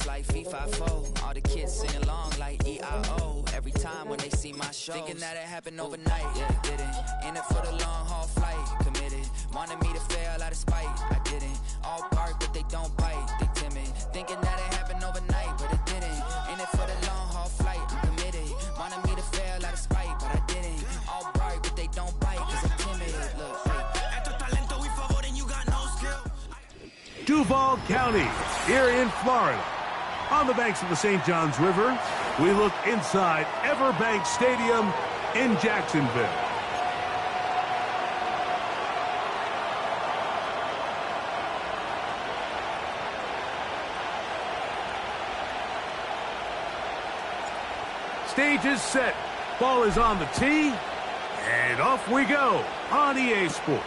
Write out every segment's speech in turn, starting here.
It's like FIFA4. All the kids sing along like E-I-O. Every time when they see my shows. Thinking that it happened overnight. Yeah, it didn't. In it for the long haul flight. Committed. Wanted me to fail out of spite. I didn't. All bark, but they don't bite. They timid. Thinking that it happened overnight, but it didn't. In it for the long haul flight. I'm committed. Wanted me to fail out of spite, but I didn't. All bark, but they don't bite, cause I'm timid. Look, Duval County, here in Florida. On the banks of the St. Johns River, we look inside Everbank Stadium in Jacksonville. Stage is set. Ball is on the tee. And off we go on EA Sports.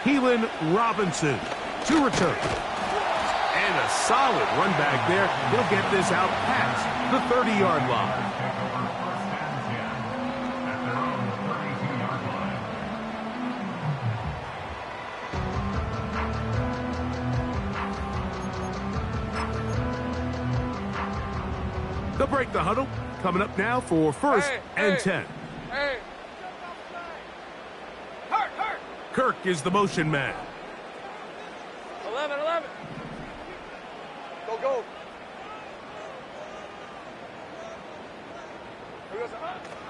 Keelan Robinson to return. And a solid run back there. He'll get this out past the 30-yard line. They'll break the huddle. Coming up now for first and 10. Kirk is the motion man. 11. Go.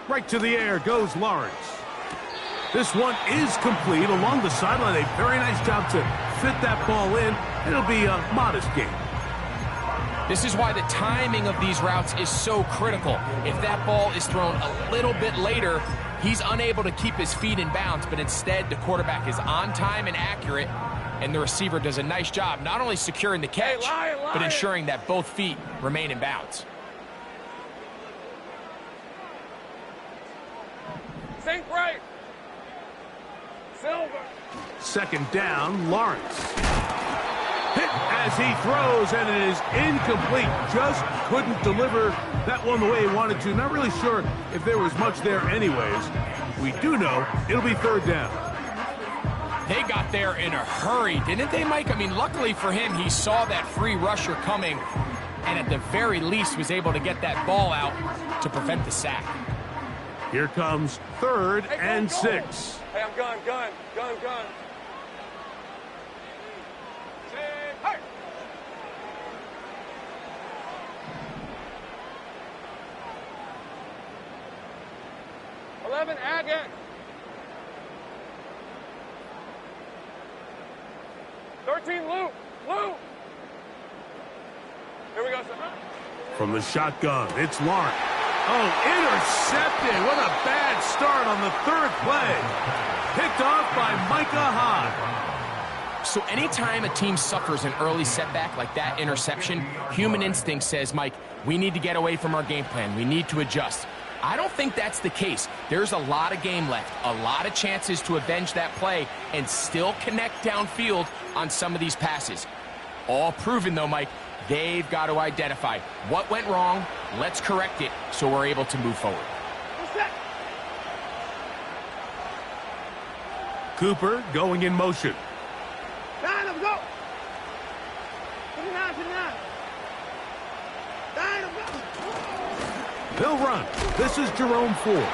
Right to the air goes Lawrence. This one is complete along the sideline. A very nice job to fit that ball in. It'll be a modest gain. This is why the timing of these routes is so critical. If that ball is thrown a little bit later, he's unable to keep his feet in bounds, but instead the quarterback is on time and accurate, and the receiver does a nice job not only securing the catch, but ensuring that both feet remain in bounds. Sink right. Silver. Second down, Lawrence. Hit as he throws, and it is incomplete. Just couldn't deliver that one the way he wanted to. Not really sure if there was much there anyways. We do know it'll be third down. They got there in a hurry, didn't they, Mike? I mean, luckily for him, he saw that free rusher coming, and at the very least was able to get that ball out to prevent the sack. Here comes third and 6. Hey, I'm gun. Hey. 11, Agate. 13, Lou. Here we go, sir. From the shotgun, it's Lawrence. Oh, intercepted. What a bad start on the third play. Picked off by Micah Hyde. So anytime a team suffers an early setback like that interception, human instinct says, Mike, we need to get away from our game plan. We need to adjust. I don't think that's the case. There's a lot of game left, a lot of chances to avenge that play and still connect downfield on some of these passes. All proven, though, Mike. They've got to identify what went wrong. Let's correct it so we're able to move forward. Cooper going in motion. 9, let's go. 59. 9, let's go. They'll run. This is Jerome Ford.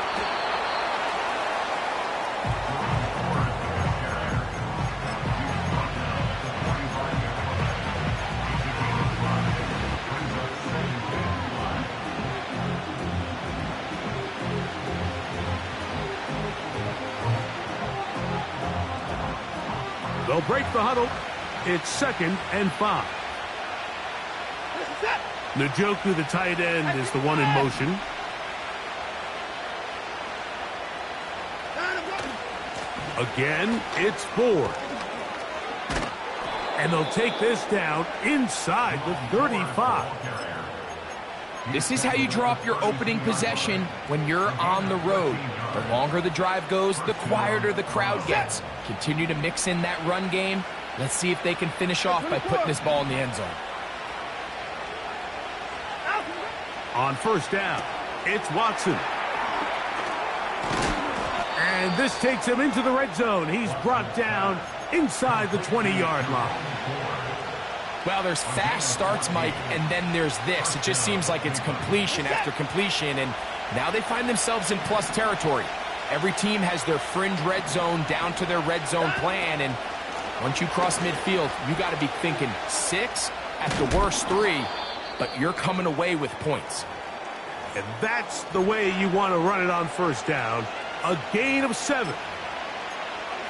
They'll break the huddle. It's second and 5. Njoku, the tight end, is the one in motion. Again, it's Ford. And they'll take this down inside the 35. This is how you draw up your opening possession when you're on the road. The longer the drive goes, the quieter the crowd gets. Continue to mix in that run game. Let's see if they can finish off by putting this ball in the end zone. On first down, it's Watson. And this takes him into the red zone. He's brought down inside the 20-yard line. Well, there's fast starts, Mike, and then there's this. It just seems like it's completion after completion, and now they find themselves in plus territory. Every team has their fringe red zone down to their red zone plan, and once you cross midfield, you got to be thinking 6, at the worst 3, but you're coming away with points. And that's the way you want to run it on first down. A gain of 7.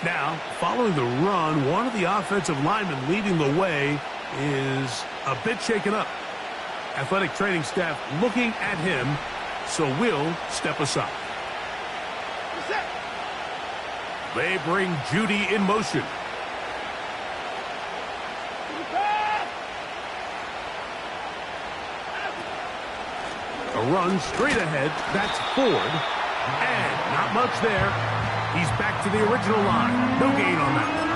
Now, following the run, one of the offensive linemen leading the way is a bit shaken up. Athletic training staff looking at him, so we'll step aside. They bring Judy in motion. A run straight ahead, that's Ford. And not much there. He's back to the original line. No gain on that one.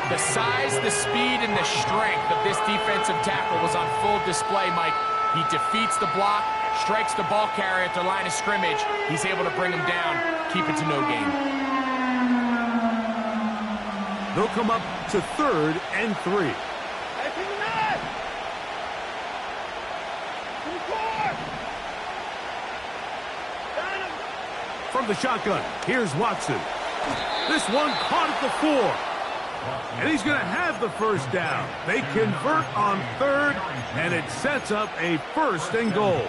The size, the speed, and the strength of this defensive tackle was on full display, Mike. He defeats the block, strikes the ball carrier at the line of scrimmage. He's able to bring him down, keep it to no gain. They'll come up to 3rd and 3. From the shotgun, here's Watson. This one caught at the 4. And he's going to have the first down. They convert on 3rd, and it sets up a 1st and goal.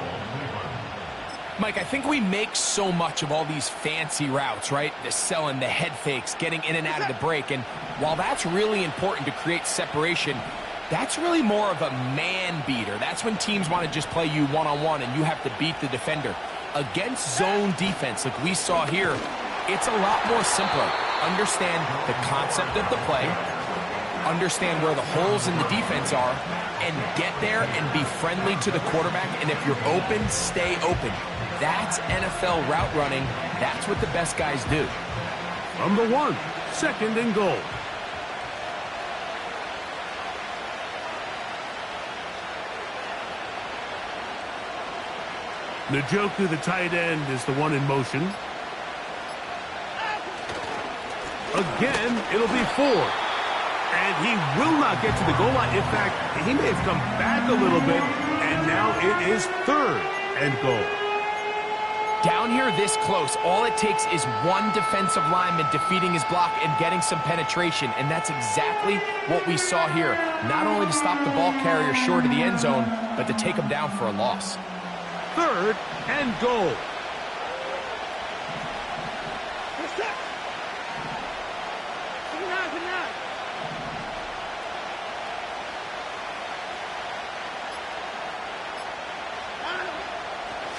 Mike, I think we make so much of all these fancy routes, right? The selling, the head fakes, getting in and out of the break. And while that's really important to create separation, that's really more of a man beater. That's when teams want to just play you one-on-one and you have to beat the defender. Against zone defense like we saw here, it's a lot more simpler. Understand the concept of the play, understand where the holes in the defense are, and get there and be friendly to the quarterback. And if you're open, stay open. That's NFL route running. That's what the best guys do. From the 1, 2nd and goal. Njoku, the tight end, is the one in motion. Again, it'll be Ford. And he will not get to the goal line. In fact, he may have come back a little bit, and now it is 3rd and goal. Down here this close, all it takes is one defensive lineman defeating his block and getting some penetration, and that's exactly what we saw here. Not only to stop the ball carrier short of the end zone, but to take him down for a loss. 3rd and goal.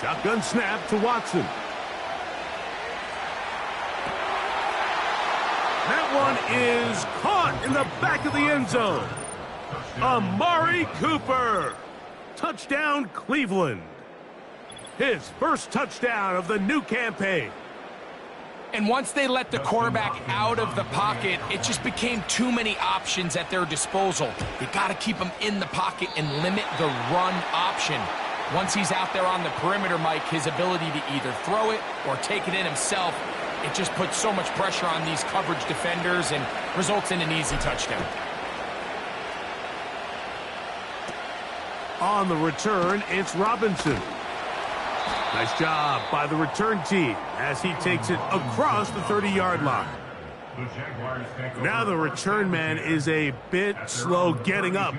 Shotgun snap to Watson. That one is caught in the back of the end zone. Amari Cooper. Touchdown, Cleveland. His first touchdown of the new campaign. And once they let the quarterback out of the pocket, it just became too many options at their disposal. You got to keep him in the pocket and limit the run option. Once he's out there on the perimeter, Mike, his ability to either throw it or take it in himself, it just puts so much pressure on these coverage defenders and results in an easy touchdown. On the return, it's Robinson. Nice job by the return team as he takes it across the 30-yard line. Now the return man is a bit slow getting up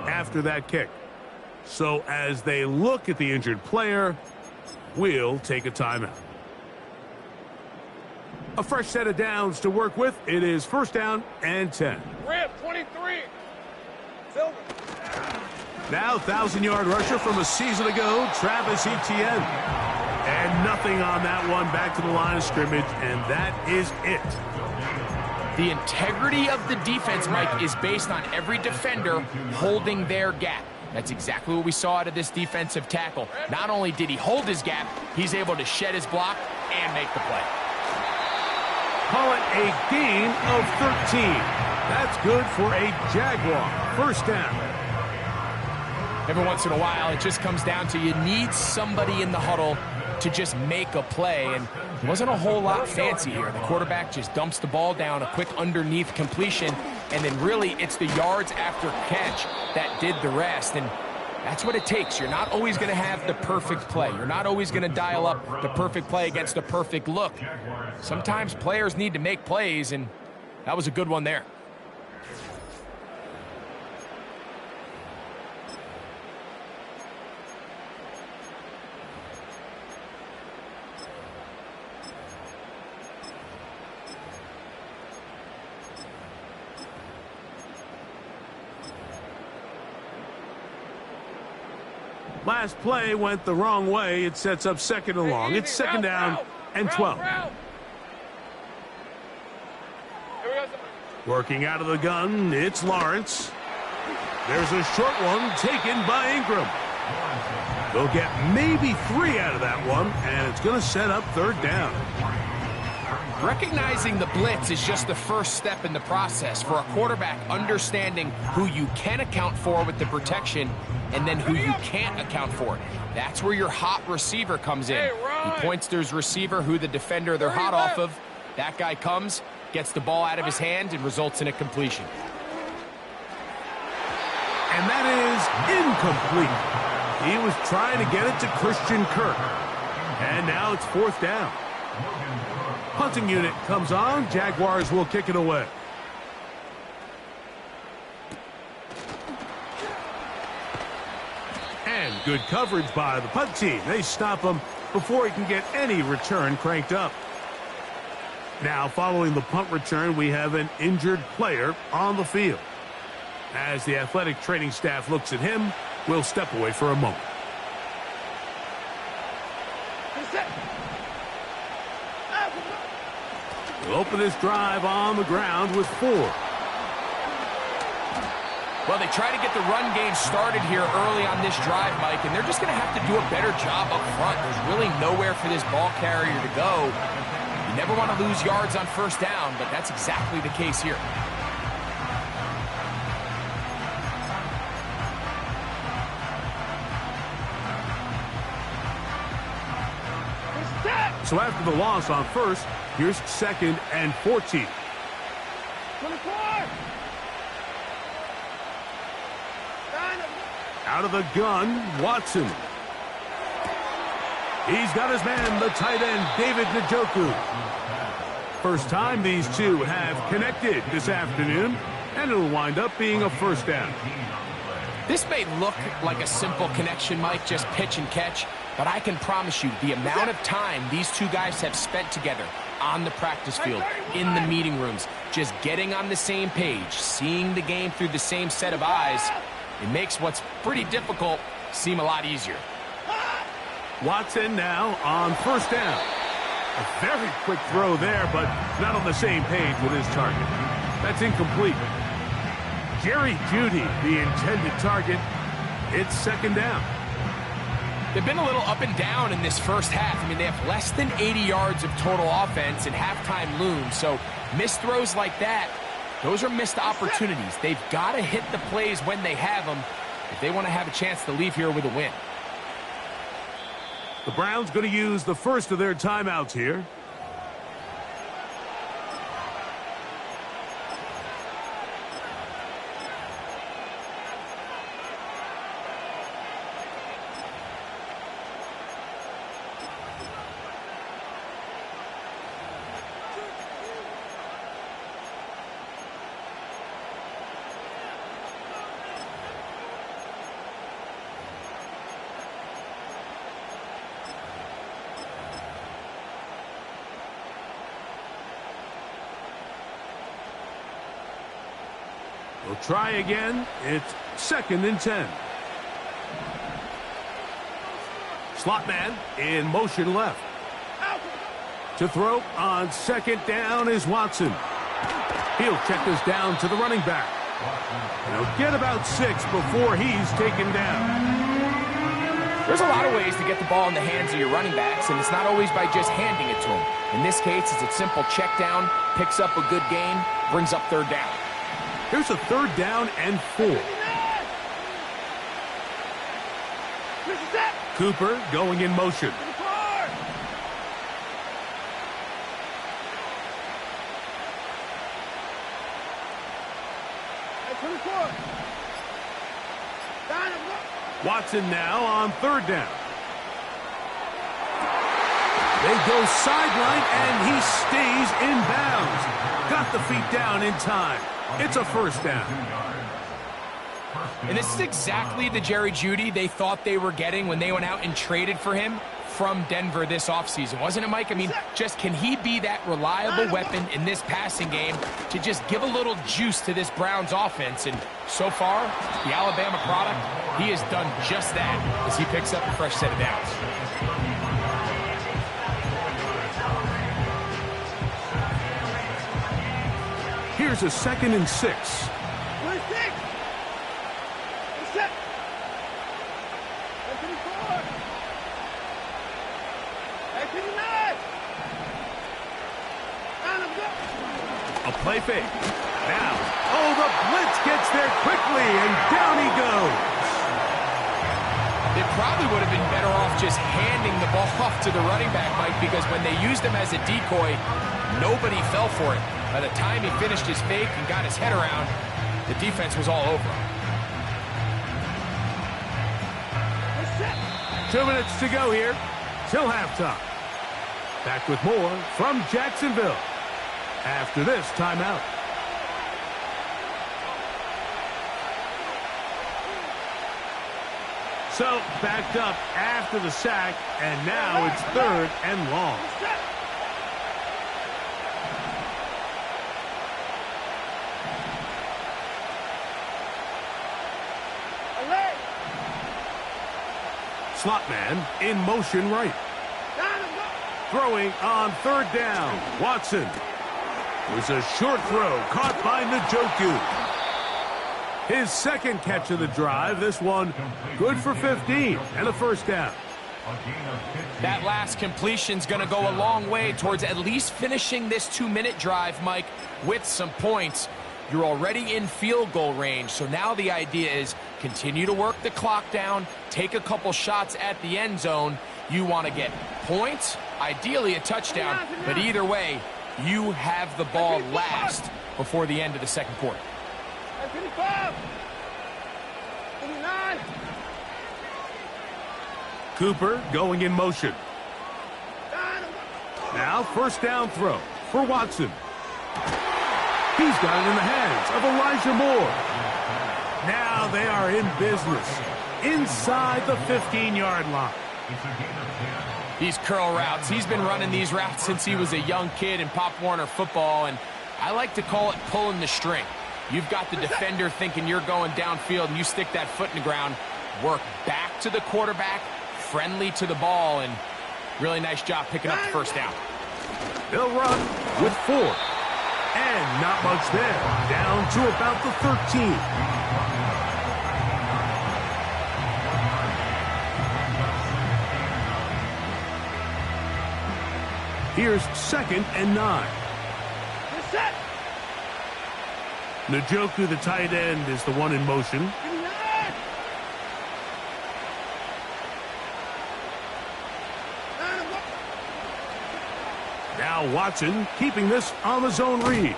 after that kick. So as they look at the injured player, we'll take a timeout. A fresh set of downs to work with. It is 1st down and 10. Rip, 23. Silver. Now 1,000-yard rusher from a season ago, Travis Etienne. And nothing on that one, back to the line of scrimmage, and that is it. The integrity of the defense, Mike, is based on every defender holding their gap. That's exactly what we saw out of this defensive tackle. Not only did he hold his gap, he's able to shed his block and make the play. Call it a gain of 13. That's good for a Jaguar. 1st down. Every once in a while, it just comes down to you need somebody in the huddle to just make a play, and it wasn't a whole lot fancy here. The quarterback just dumps the ball down, a quick underneath completion, and then really it's the yards after catch that did the rest. And that's what it takes. You're not always going to have the perfect play. You're not always going to dial up the perfect play against the perfect look. Sometimes players need to make plays, and that was a good one there. Last play went the wrong way. It sets up second and long. It's second down and 12. Working out of the gun, it's Lawrence. There's a short one taken by Ingram. They'll get maybe 3 out of that one, and it's going to set up third down. Recognizing the blitz is just the first step in the process for a quarterback, understanding who you can account for with the protection and then who you can't account for. That's where your hot receiver comes in. He points to his receiver, who the defender they're hot off of. That guy comes, gets the ball out of his hand, and results in a completion. And that is incomplete. He was trying to get it to Christian Kirk. And now it's fourth down. Punting unit comes on. Jaguars will kick it away. And good coverage by the punt team. They stop him before he can get any return cranked up. Now, following the punt return, we have an injured player on the field. As the athletic training staff looks at him, we'll step away for a moment. We'll open this drive on the ground with 4. Well, they try to get the run game started here early on this drive, Mike, and they're just going to have to do a better job up front. There's really nowhere for this ball carrier to go. You never want to lose yards on first down, but that's exactly the case here. So after the loss on first, here's second and 14. 24. Out of the gun, Watson. He's got his man, the tight end, David Njoku. First time these two have connected this afternoon, and it'll wind up being a first down. This may look like a simple connection, Mike, just pitch and catch, but I can promise you the amount of time these two guys have spent together on the practice field, in the meeting rooms, just getting on the same page, seeing the game through the same set of eyes, it makes what's pretty difficult seem a lot easier. Watson now on first down. A very quick throw there, but not on the same page with his target. That's incomplete. Jerry Jeudy, the intended target. It's second down. They've been a little up and down in this first half. I mean, they have less than 80 yards of total offense, and halftime looms. So missed throws like that, those are missed opportunities. They've got to hit the plays when they have them if they want to have a chance to leave here with a win. The Browns going to use the first of their timeouts here. We'll try again. It's second and 10. Slot man in motion left. To throw on second down is Watson. He'll check this down to the running back. He'll get about 6 before he's taken down. There's a lot of ways to get the ball in the hands of your running backs, and it's not always by just handing it to them. In this case, it's a simple check down, picks up a good gain, brings up third down. Here's a third down and 4. Cooper going in motion. Watson now on third down. They go sideline, and he stays in bounds. Got the feet down in time. It's a first down. And this is exactly the Jerry Jeudy they thought they were getting when they went out and traded for him from Denver this offseason. Wasn't it, Mike? I mean, just can he be that reliable weapon in this passing game to just give a little juice to this Browns offense? And so far, the Alabama product, he has done just that as he picks up a fresh set of downs. Here's a 2nd and 6. A play fake. Now, oh, the blitz gets there quickly, and down he goes. They probably would have been better off just handing the ball off to the running back, Mike, because when they used him as a decoy, nobody fell for it. By the time he finished his fake and got his head around, the defense was all over him. 2 minutes to go here till halftime. Back with more from Jacksonville after this timeout. So backed up after the sack, and now it's 3rd and long. Slot man in motion right. Throwing on 3rd down. Watson. Was a short throw caught by Njoku. His 2nd catch of the drive. This one good for 15 and a first down. That last completion's going to go a long way towards at least finishing this 2-minute drive, Mike, with some points. You're already in field goal range, so now the idea is continue to work the clock down, take a couple shots at the end zone. You want to get points, ideally a touchdown, but either way, you have the ball last before the end of the 2nd quarter. 55, 59. Cooper going in motion. Now 1st down throw for Watson. He's got it in the hands of Elijah Moore. Now they are in business inside the 15-yard line. These curl routes, he's been running these routes since he was a young kid in Pop Warner football, and I like to call it pulling the string. You've got the defender thinking you're going downfield, and you stick that foot in the ground, work back to the quarterback, friendly to the ball, and really nice job picking up the first down. They'll run with 4. And not much there. Down to about the 13. Here's 2nd and 9. Njoku, the tight end, is the one in motion. Now Watson keeping this on the zone read.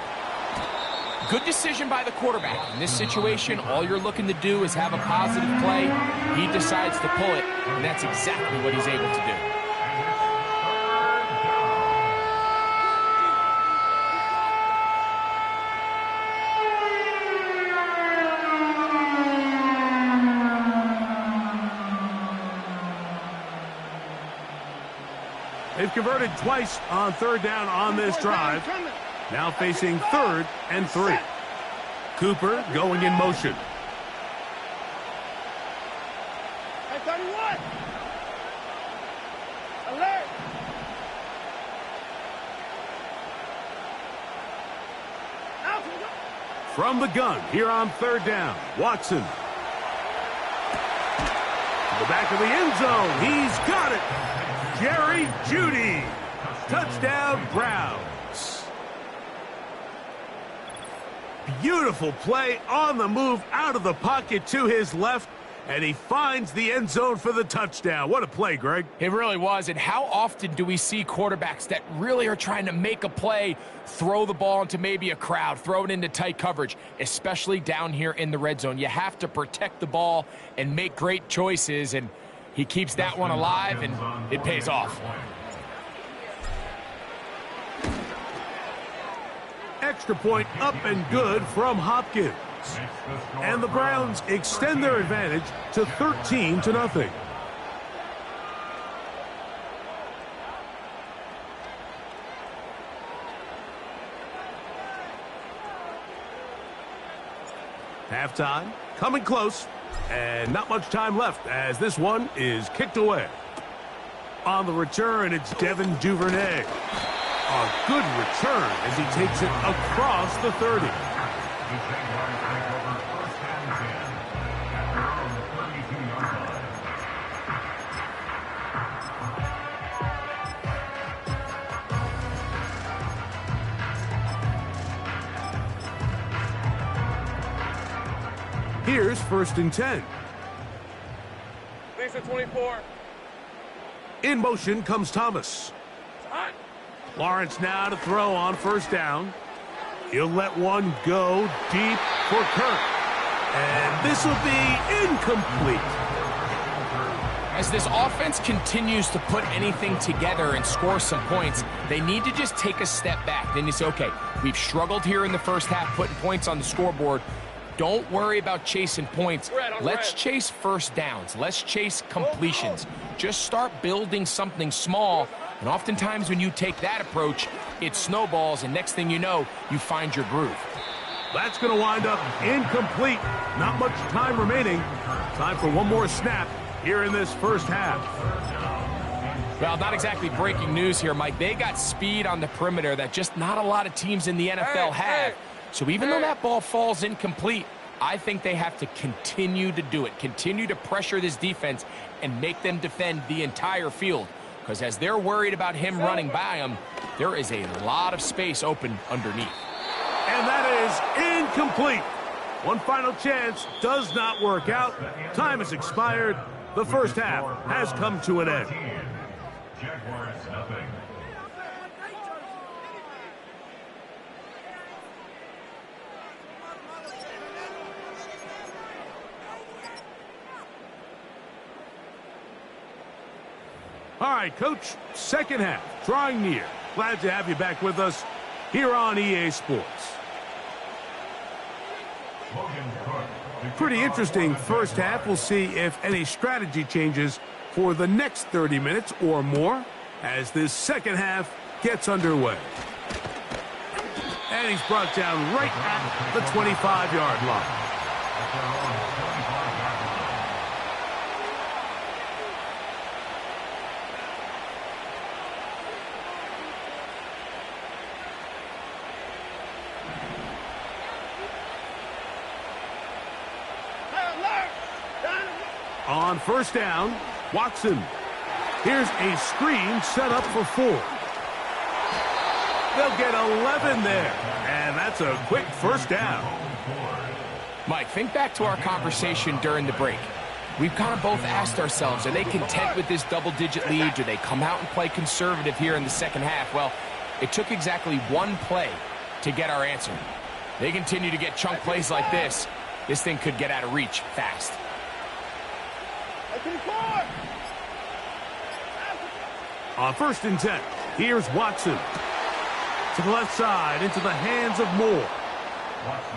Good decision by the quarterback. In this situation, all you're looking to do is have a positive play. He decides to pull it, and that's exactly what he's able to do. They've converted twice on 3rd down on this drive. Now facing 3rd and 3. Cooper going in motion. 31. Alert. From the gun here on 3rd down. Watson. To the back of the end zone. He's got it. Jerry Jeudy. Touchdown, Browns. Beautiful play on the move out of the pocket to his left. and he finds the end zone for the touchdown. What a play, Greg. It really was, and how often do we see quarterbacks that really are trying to make a play, throw the ball into maybe a crowd, throw it into tight coverage, especially down here in the red zone. You have to protect the ball and make great choices, and he keeps that one alive, and it pays off. Extra point up and good from Hopkins. And the Browns extend their advantage to 13-0. Halftime coming close, and not much time left as this one is kicked away. On the return, it's Devin Duvernay. A good return as he takes it across the 30. Here's 1st and 10. Lisa 24. In motion comes Thomas. Lawrence now to throw on 1st down. He'll let one go deep for Kirk. And this will be incomplete. As this offense continues to put anything together and score some points, they need to just take a step back. Then you say, okay, we've struggled here in the first half putting points on the scoreboard. Don't worry about chasing points. Let's chase 1st downs. Let's chase completions. Just start building something small. And oftentimes when you take that approach, it snowballs, and next thing you know, you find your groove. That's going to wind up incomplete. Not much time remaining. Time for one more snap here in this first half. Well, not exactly breaking news here, Mike. They got speed on the perimeter that just not a lot of teams in the NFL have. So even though that ball falls incomplete, I think they have to continue to do it. Continue to pressure this defense and make them defend the entire field. Because as they're worried about him running by them, there is a lot of space open underneath. And that is incomplete. One final chance does not work out. Time has expired. The first half has come to an end. All right, Coach, second half, drawing near. Glad to have you back with us here on EA Sports. Pretty interesting first half. We'll see if any strategy changes for the next 30 minutes or more as this second half gets underway. And he's brought down right at the 25-yard line. On 1st down, Watson. Here's a screen set up for 4. They'll get 11 there, and that's a quick 1st down. Mike, think back to our conversation during the break. We've kind of both asked ourselves, are they content with this double-digit lead? Do they come out and play conservative here in the second half? Well, it took exactly one play to get our answer. They continue to get chunk plays like this. This thing could get out of reach fast. On 1st and 10, here's Watson. To the left side, into the hands of Moore.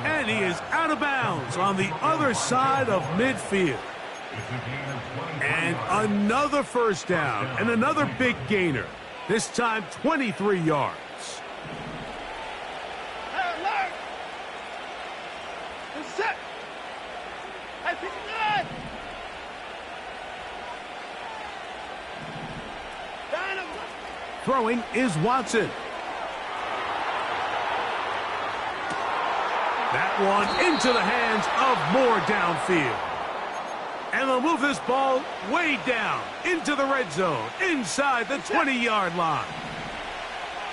And he is out of bounds on the other side of midfield. And another 1st down, and another big gainer. This time 23 yards. Throwing is Watson. That one into the hands of Moore downfield. And they'll move this ball way down into the red zone, inside the 20-yard line.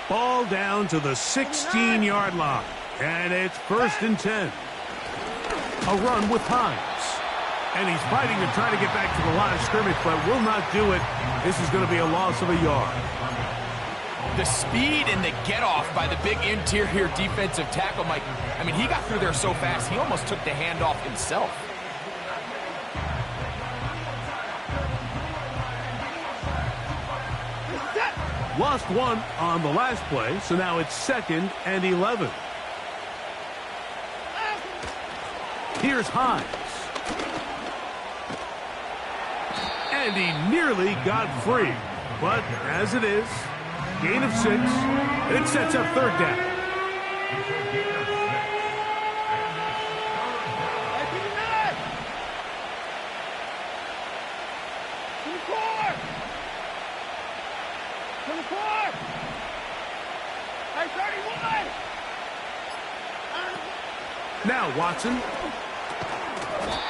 Ball down to the 16-yard line. And it's 1st and 10. A run with Hines. And he's fighting to try to get back to the line of scrimmage, but will not do it. This is going to be a loss of a yard. The speed and the get-off by the big interior defensive tackle, Mike. I mean, he got through there so fast, he almost took the handoff himself. Lost one on the last play, so now it's 2nd and 11. Here's Hines. And he nearly got free. But as it is, gain of 6, it sets up 3rd down. Now Watson.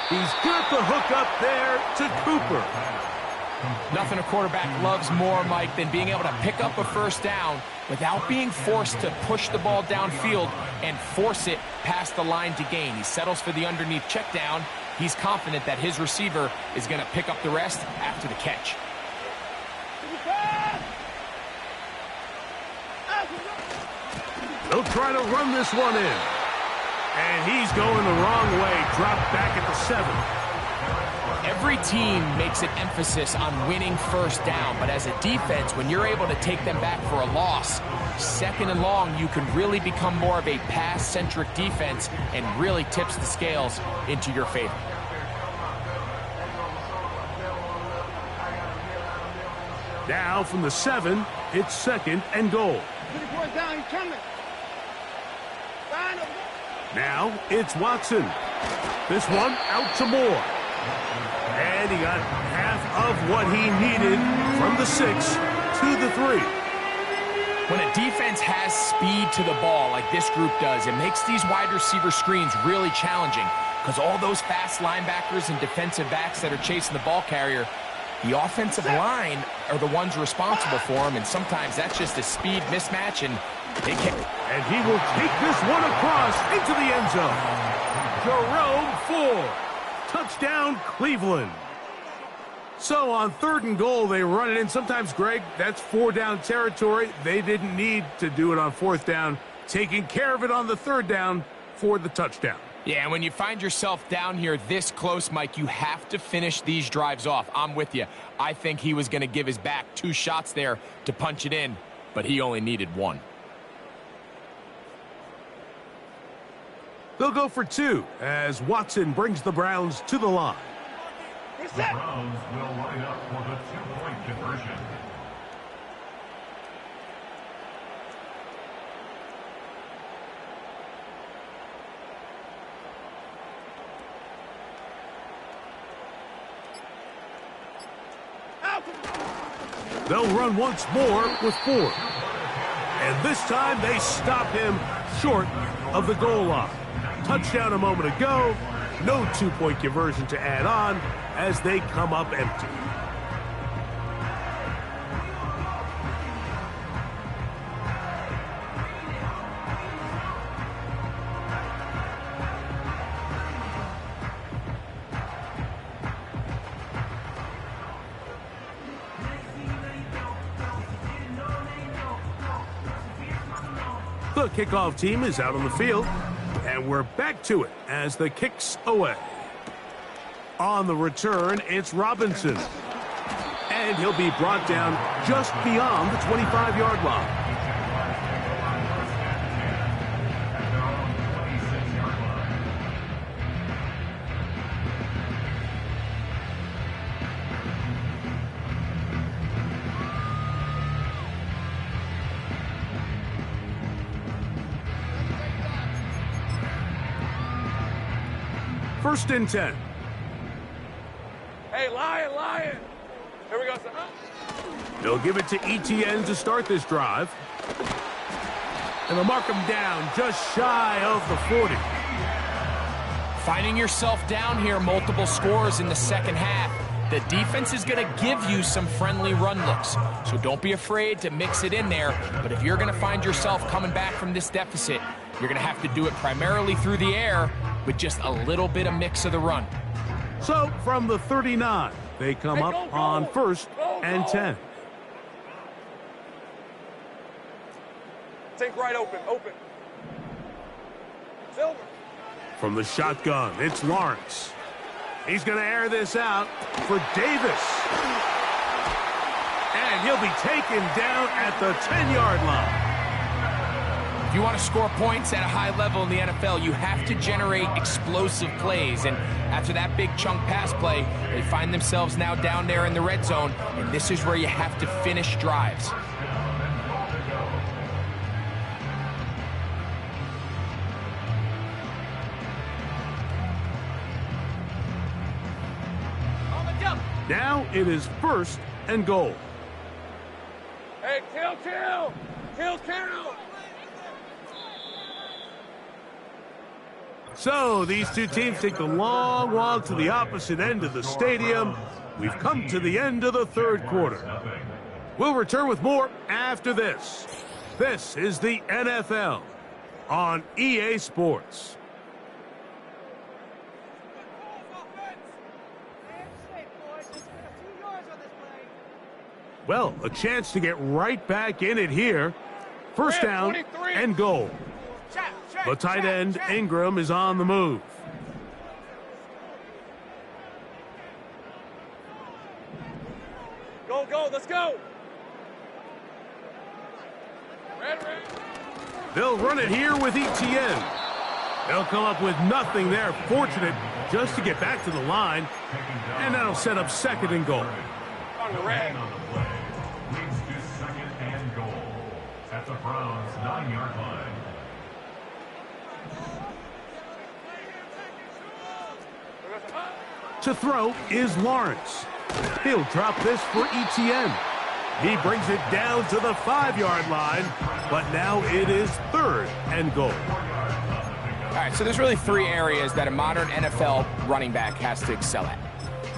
He's got the hook up there to Cooper. Nothing a quarterback loves more, Mike, than being able to pick up a 1st down without being forced to push the ball downfield and force it past the line to gain. He settles for the underneath check down. He's confident that his receiver is going to pick up the rest after the catch. They'll try to run this one in. And he's going the wrong way, dropped back at the 7. Every team makes an emphasis on winning 1st down, but as a defense, when you're able to take them back for a loss, 2nd and long, you can really become more of a pass-centric defense and really tips the scales into your favor. Now from the 7, it's 2nd and goal. Down, he's coming. Now it's Watson. This one out to Moore. And he got half of what he needed from the 6 to the 3. When a defense has speed to the ball like this group does, it makes these wide receiver screens really challenging because all those fast linebackers and defensive backs that are chasing the ball carrier, the offensive line are the ones responsible for them, and sometimes that's just a speed mismatch, and they can't. And he will take this one across into the end zone. Jerome Ford. Touchdown, Cleveland. So on 3rd and goal, they run it in. Sometimes, Greg, that's 4-down territory. They didn't need to do it on 4th down. Taking care of it on the 3rd down for the touchdown. Yeah, and when you find yourself down here this close, Mike, you have to finish these drives off. I'm with you. I think he was going to give his back 2 shots there to punch it in, but he only needed 1. They'll go for 2 as Watson brings the Browns to the line. The Browns will line up for the 2-point conversion. They'll run once more with Ford. And this time they stop him short of the goal line. Touchdown a moment ago. No 2-point conversion to add on as they come up empty. The kickoff team is out on the field, and we're back to it as the kick's away. On the return, it's Robinson. And he'll be brought down just beyond the 25-yard line. First and 10. Hey, Lion. Here we go, son. They'll give it to ETN to start this drive. And they'll mark him down just shy of the 40. Finding yourself down here, multiple scores in the second half. The defense is going to give you some friendly run looks, so don't be afraid to mix it in there. But if you're going to find yourself coming back from this deficit, you're going to have to do it primarily through the air with just a little bit of mix of the run. So from the 39, they come up on 1st and 10. Take right open. Silver. From the shotgun, it's Lawrence. He's going to air this out for Davis. And he'll be taken down at the 10-yard line. If you want to score points at a high level in the NFL, you have to generate explosive plays. And after that big chunk pass play, they find themselves now down there in the red zone. And this is where you have to finish drives. Now it is 1st and goal. Hey, kill. So these two teams take the long walk to the opposite end of the stadium. We've come to the end of the 3rd quarter. We'll return with more after this. This is the NFL on EA Sports. Well, a chance to get right back in it here. 1st down and goal. The tight end, Ingram, is on the move. Go, let's go. Red. They'll run it here with Etienne. They'll come up with nothing there. Fortunate just to get back to the line. And that'll set up 2nd and goal. On the red. Leads to 2nd and goal at the Browns' 9-yard line. To throw is Lawrence. He'll drop this for Etienne. He brings it down to the 5-yard line, but now it is 3rd and goal. All right, so there's really 3 areas that a modern NFL running back has to excel at.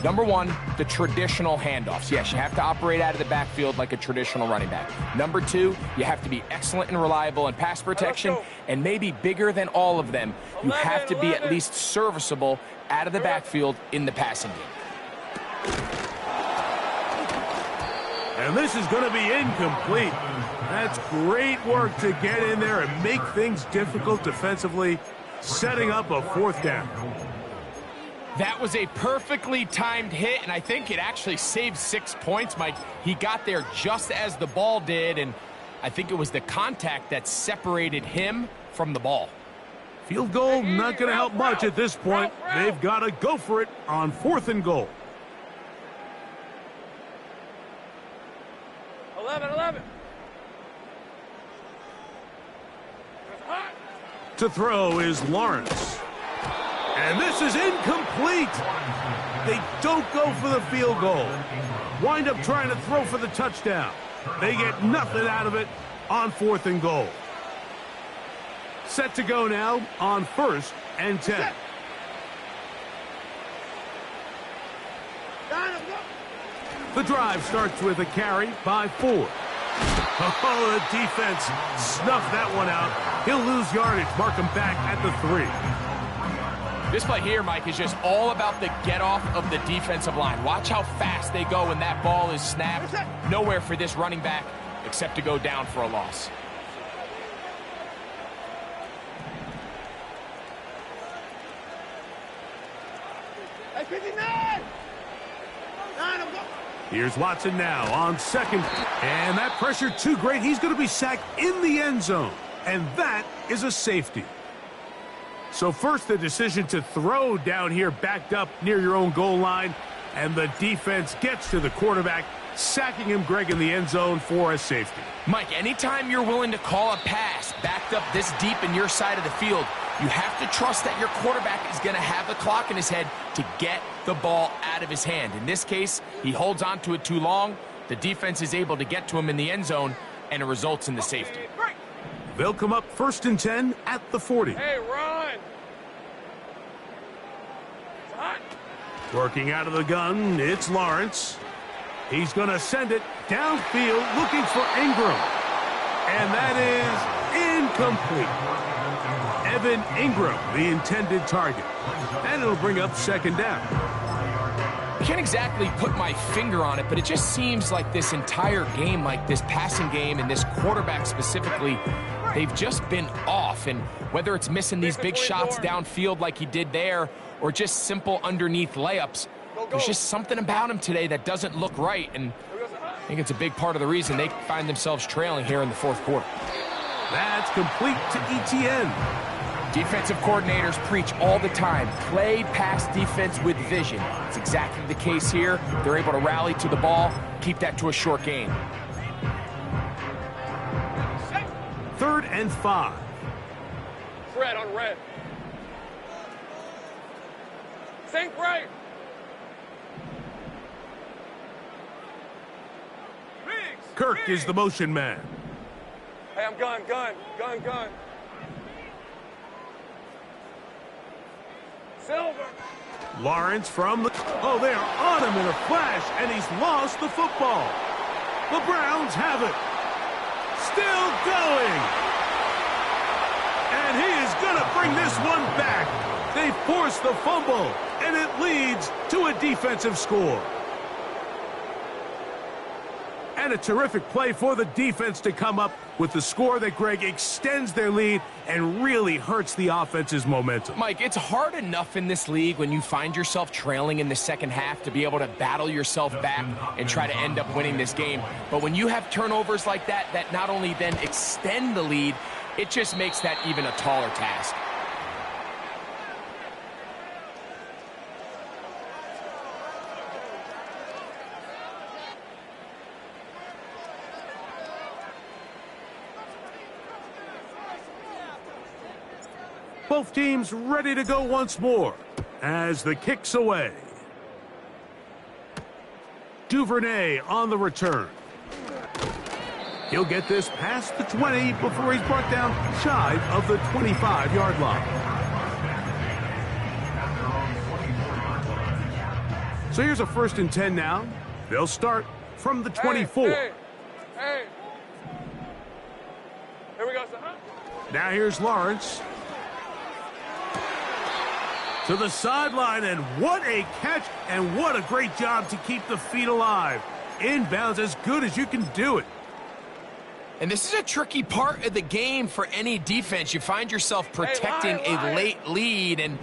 Number 1, the traditional handoffs. Yes, you have to operate out of the backfield like a traditional running back. Number 2, you have to be excellent and reliable in pass protection, and maybe bigger than all of them, you have to be at least serviceable out of the backfield in the passing game. And this is going to be incomplete. That's great work to get in there and make things difficult defensively, setting up a 4th down. That was a perfectly timed hit, and I think it actually saved 6 points, Mike. He got there just as the ball did, and I think it was the contact that separated him from the ball. Field goal not going to help much at this point. They've got to go for it on 4th and goal. 11. To throw is Lawrence. And this is incomplete. They don't go for the field goal. Wind up trying to throw for the touchdown. They get nothing out of it on 4th and goal. Set to go now on 1st and 10. The drive starts with a carry by Ford. Oh, the defense snuffed that one out. He'll lose yardage, mark him back at the 3. This play here, Mike, is just all about the get-off of the defensive line. Watch how fast they go when that ball is snapped. Nowhere for this running back except to go down for a loss. Hey, 59! Here's Watson now on 2nd. And that pressure too great. He's going to be sacked in the end zone. And that is a safety. So first, the decision to throw down here backed up near your own goal line. And the defense gets to the quarterback, sacking him, Greg, in the end zone for a safety. Mike, anytime you're willing to call a pass backed up this deep in your side of the field, you have to trust that your quarterback is going to have the clock in his head to get the ball out of his hand. In this case, he holds on to it too long. The defense is able to get to him in the end zone, and it results in the safety. They'll come up 1st and 10 at the 40. Hey, run! It's hot. Working out of the gun, it's Lawrence. He's going to send it downfield looking for Ingram. And that is incomplete. Evan Ingram, the intended target. And it'll bring up 2nd down. can't exactly put my finger on it, but it just seems like this entire game, like this passing game and this quarterback specifically, they've just been off. And whether it's missing these big shots downfield like he did there or just simple underneath layups, there's just something about him today that doesn't look right. And I think it's a big part of the reason they find themselves trailing here in the fourth quarter. That's complete to ETN. Defensive coordinators preach all the time, play pass defense with vision. It's exactly the case here. They're able to rally to the ball, keep that to a short gain. 3rd and 5. Red on red. Sink right. Kirk is the motion man. Hey, I'm gun. Silver. Lawrence from the... Oh, they are on him in a flash, and he's lost the football. The Browns have it. Still going. And he is going to bring this one back. They force the fumble, and it leads to a defensive score. And a terrific play for the defense to come up with the score that, Greg, extends their lead and really hurts the offense's momentum. Mike, it's hard enough in this league when you find yourself trailing in the second half to be able to battle yourself back and try to end up winning this game. But when you have turnovers like that, that not only then extend the lead, it just makes that even a taller task. Both teams ready to go once more as the kick's away. Duvernay on the return. He'll get this past the 20 before he's brought down shy of the 25-yard line. So here's a 1st and 10 now. They'll start from the 24. Hey. Here we go, son. Now here's Lawrence. To the sideline, and what a catch, and what a great job to keep the feet alive. Inbounds as good as you can do it. And this is a tricky part of the game for any defense. You find yourself protecting a late lead, and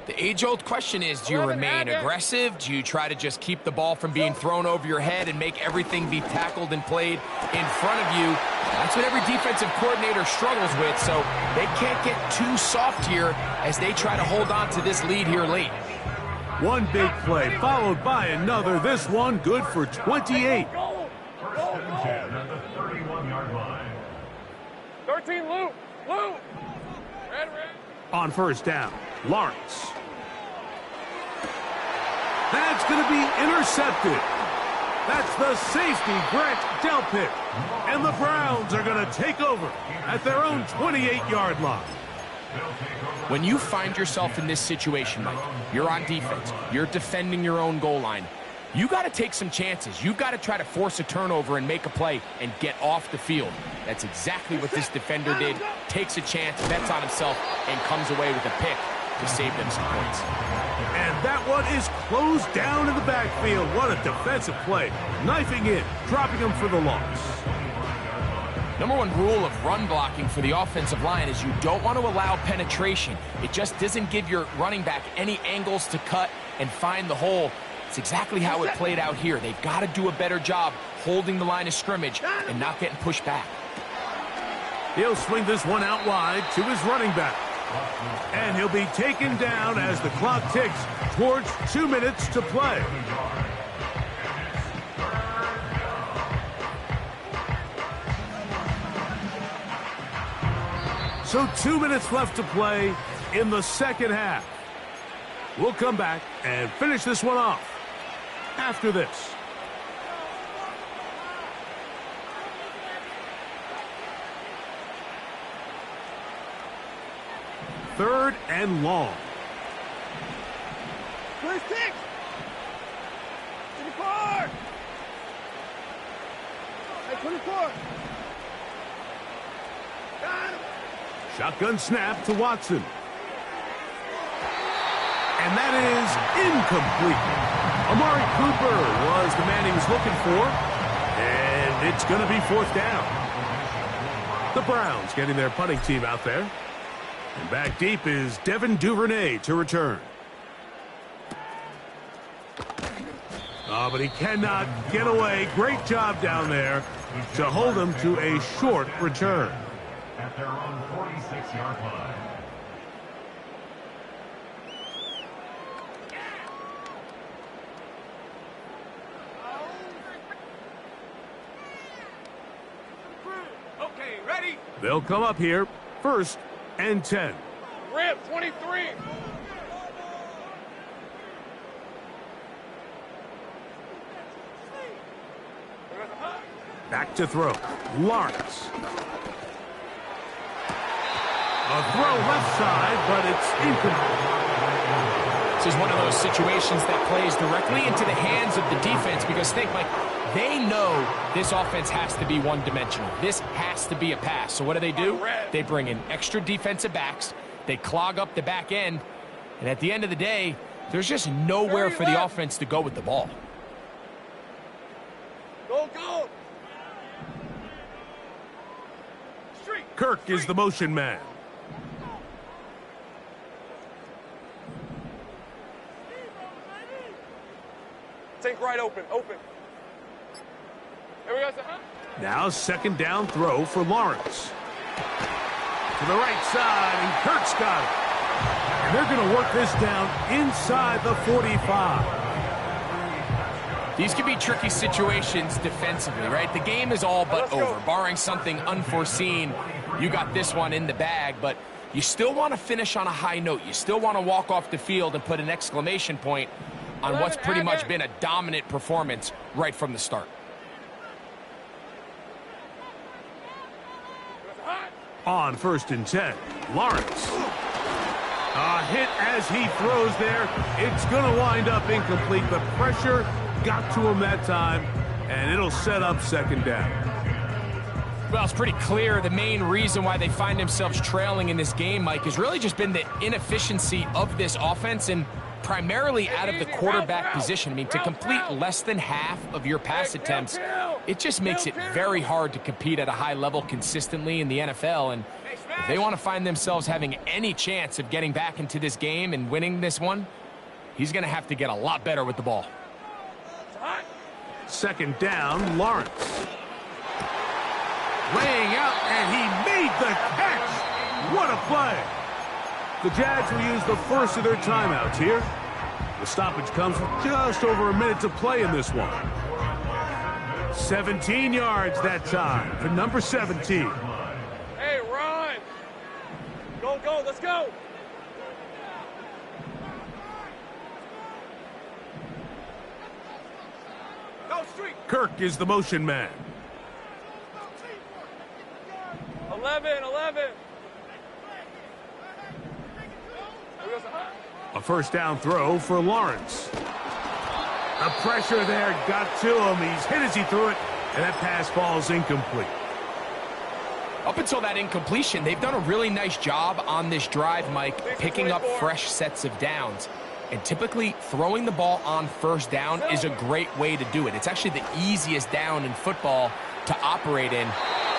the age-old question is, do you remain aggressive? Do you try to just keep the ball from being thrown over your head and make everything be tackled and played in front of you? That's what every defensive coordinator struggles with, so they can't get too soft here as they try to hold on to this lead here late. One big play followed by another. This one good for 28. First and 10 at the 31-yard line. 13, Lou. Red. On 1st down, Lawrence. That's going to be intercepted. That's the safety, Grant Delpit. And the Browns are going to take over at their own 28-yard line. When you find yourself in this situation, Mike, you're on defense, you're defending your own goal line, you got to take some chances. You've got to try to force a turnover and make a play and get off the field. That's exactly what this defender did. Takes a chance, bets on himself, and comes away with a pick to save them some points. And that one is closed down in the backfield. What a defensive play. Knifing in, dropping him for the loss. Number one rule of run blocking for the offensive line is you don't want to allow penetration. It just doesn't give your running back any angles to cut and find the hole. It's exactly how it played out here. They've got to do a better job holding the line of scrimmage and not getting pushed back. He'll swing this one out wide to his running back. And he'll be taken down as the clock ticks towards 2 minutes to play. So 2 minutes left to play in the second half. We'll come back and finish this one off after this. Third and long. 26. 24. Hey, 24. Got him. Shotgun snap to Watson. And that is incomplete. Amari Cooper was the man he was looking for, and it's going to be fourth down. The Browns getting their punting team out there. And back deep is Devin Duvernay to return. Oh, but he cannot get away. Great job down there to hold him to a short return. At their own 46-yard line. Okay, ready? They'll come up here, 1st and 10. Rip, 23. Back to throw. Lawrence. A throw left side, but it's incomplete. This is one of those situations that plays directly into the hands of the defense because think, Mike, they know this offense has to be one-dimensional. This has to be a pass. So what do? They bring in extra defensive backs. They clog up the back end. And at the end of the day, there's just nowhere for the offense to go with the ball. Go, go. Kirk is the motion man. Take right, open. Here we go, Now 2nd down throw for Lawrence. To the right side, and Kirk's got it. And they're going to work this down inside the 45. These can be tricky situations defensively, right? The game is all but over. Barring something unforeseen, you got this one in the bag, but you still want to finish on a high note. You still want to walk off the field and put an exclamation point on what's pretty much been a dominant performance right from the start. On 1st and 10, Lawrence. A hit as he throws there. It's going to wind up incomplete. The pressure got to him that time, and it'll set up 2nd down. Well, it's pretty clear the main reason why they find themselves trailing in this game, Mike, has really just been the inefficiency of this offense and primarily out of the quarterback position. I mean, to complete less than half of your pass attempts, it just makes it very hard to compete at a high level consistently in the NFL. And if they want to find themselves having any chance of getting back into this game and winning this one, he's going to have to get a lot better with the ball. 2nd down, Lawrence. Laying out, and he made the catch. What a play. The Jags will use the first of their timeouts here. The stoppage comes with just over a minute to play in this one. 17 yards that time for number 17. Hey, run. Go, let's go. Go, street. Kirk is the motion man. 11. A 1st down throw for Lawrence. The pressure there got to him. He's hit as he threw it, and that pass falls incomplete. Up until that incompletion, they've done a really nice job on this drive, Mike, picking up fresh sets of downs. And typically, throwing the ball on 1st down is a great way to do it. It's actually the easiest down in football to operate in.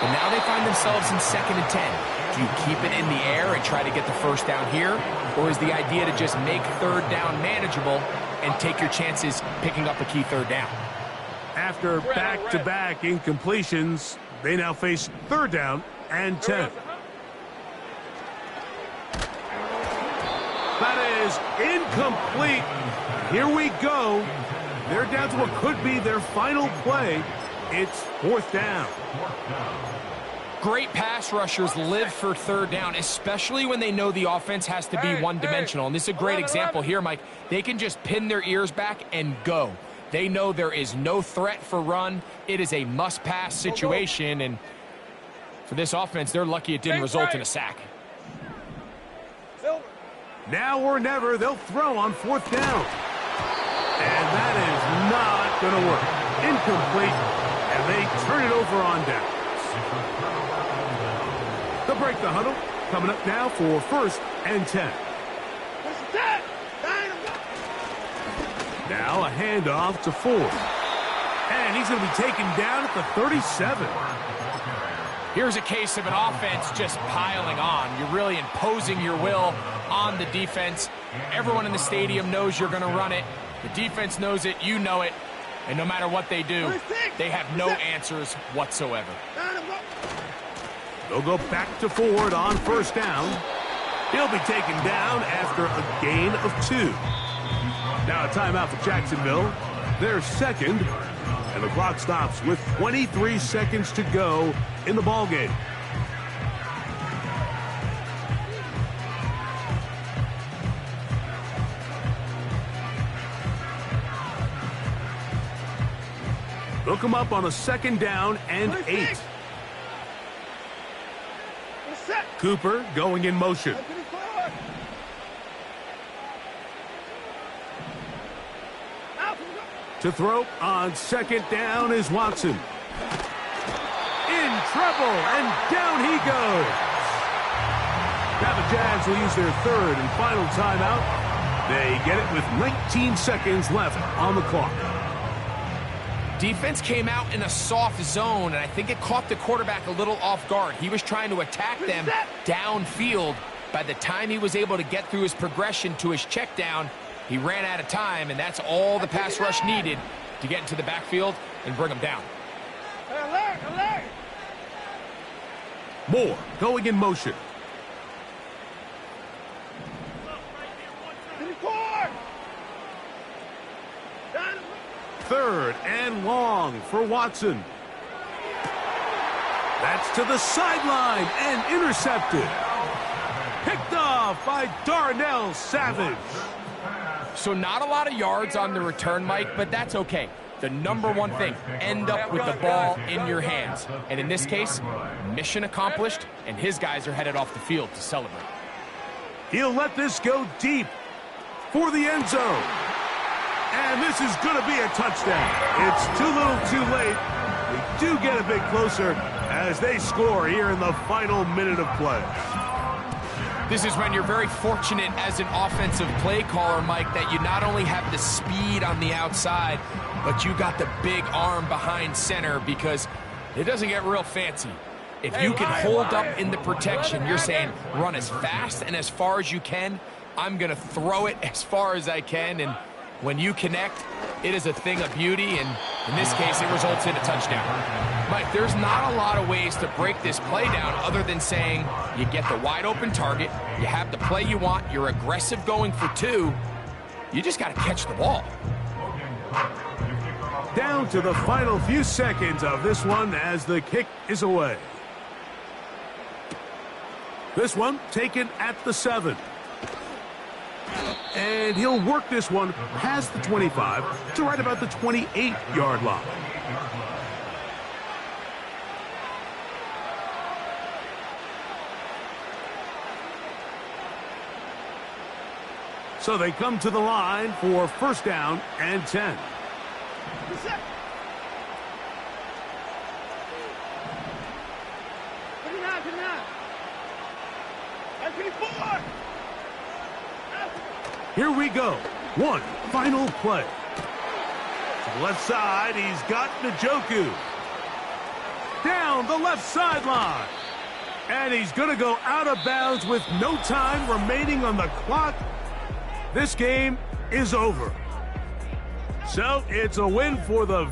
But now they find themselves in 2nd and 10. Do you keep it in the air and try to get the 1st down here? Or is the idea to just make 3rd down manageable and take your chances picking up a key 3rd down? After back-to-back incompletions, they now face 3rd down and 10. That is incomplete. Here we go. They're down to what could be their final play. It's 4th down. Great pass rushers live for 3rd down, especially when they know the offense has to be one-dimensional. And this is a great example here, Mike. They can just pin their ears back and go. They know there is no threat for run. It is a must-pass situation. And for this offense, they're lucky it didn't result in a sack. Now or never, they'll throw on 4th down. And that is not going to work. Incomplete, and they turn it over on downs. They'll break the huddle. Coming up now for 1st and 10. Now a handoff to Ford. And he's going to be taken down at the 37. Here's a case of an offense just piling on. You're really imposing your will on the defense. Everyone in the stadium knows you're going to run it. The defense knows it, you know it. And no matter what they do, they have no answers whatsoever. They'll go back to Ford on first down. He'll be taken down after a gain of 2. Now a timeout for Jacksonville. They're second. And the clock stops with 23 seconds to go in the ballgame. They'll come up on a second down and 8. Cooper going in motion. To throw on second down is Watson. In trouble, and down he goes. Now the Jags will use their third and final timeout. They get it with 19 seconds left on the clock. Defense came out in a soft zone, and I think it caught the quarterback a little off guard. He was trying to attack them downfield. By the time he was able to get through his progression to his check down, he ran out of time, and that's all the pass rush needed to get into the backfield and bring him down. Alert! Moore going in motion. Third and long for Watson. That's to the sideline and intercepted. Picked off by Darnell Savage. So not a lot of yards on the return, Mike, but that's okay. The number one thing, end up with the ball in your hands. And in this case, mission accomplished, and his guys are headed off the field to celebrate. He'll let this go deep for the end zone. And this is going to be a touchdown. It's too little too late. We do get a bit closer as they score here in the final minute of play. This is when you're very fortunate as an offensive play caller, Mike, that you not only have the speed on the outside, but you got the big arm behind center, because it doesn't get real fancy. If you can hold up in the protection, you're saying run as fast and as far as you can. I'm going to throw it as far as I can, and when you connect, it is a thing of beauty, and in this case, it results in a touchdown. Mike, there's not a lot of ways to break this play down other than saying you get the wide open target, you have the play you want, you're aggressive going for 2, you just got to catch the ball. Down to the final few seconds of this one as the kick is away. This one taken at the 7. And he'll work this one past the 25 to right about the 28-yard line. So they come to the line for first down and 10. Here we go. One final play. To the left side, he's got Njoku. Down the left sideline. And he's going to go out of bounds with no time remaining on the clock. This game is over. So it's a win for the